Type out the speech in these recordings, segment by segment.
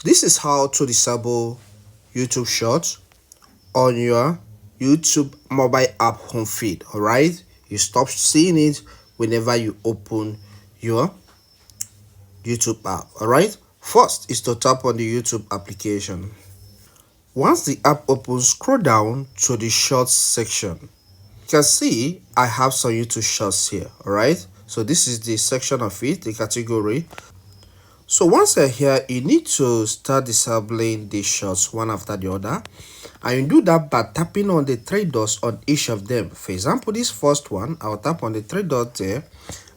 This is how to disable YouTube Shorts on your YouTube mobile app home feed. All right, you stop seeing it whenever you open your YouTube app. All right, first is to tap on the YouTube application. Once the app opens, scroll down to the Shorts section. You can see I have some YouTube Shorts here. All right, so this is the section of it, the category. So once you're here, you need to start disabling the shots one after the other. And you do that by tapping on the three dots on each of them. For example, this first one, I'll tap on the three dots there,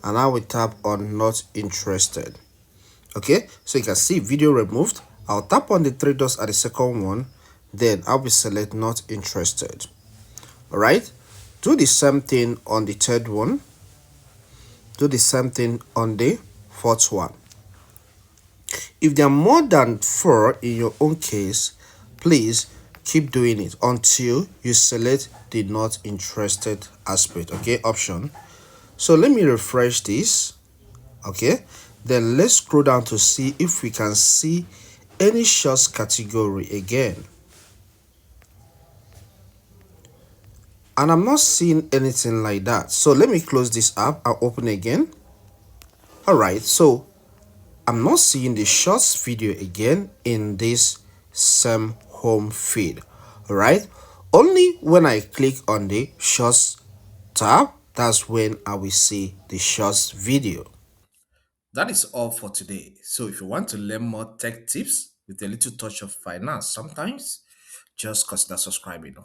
and I will tap on not interested. Okay, so you can see video removed. I'll tap on the three dots at the second one, then I will select not interested. All right, do the same thing on the third one. Do the same thing on the fourth one. If there are more than 4 in your own case, please keep doing it until you select the not interested aspect, okay, option. So let me refresh this, okay. Then let's scroll down to see if we can see any shorts category again. And I'm not seeing anything like that. So let me close this app and open again. All right, so I'm not seeing the shorts video again in this same home feed. All right, only when I click on the shorts tab, that's when I will see the shorts video. That is all for today. So if you want to learn more tech tips with a little touch of finance sometimes, just consider subscribing.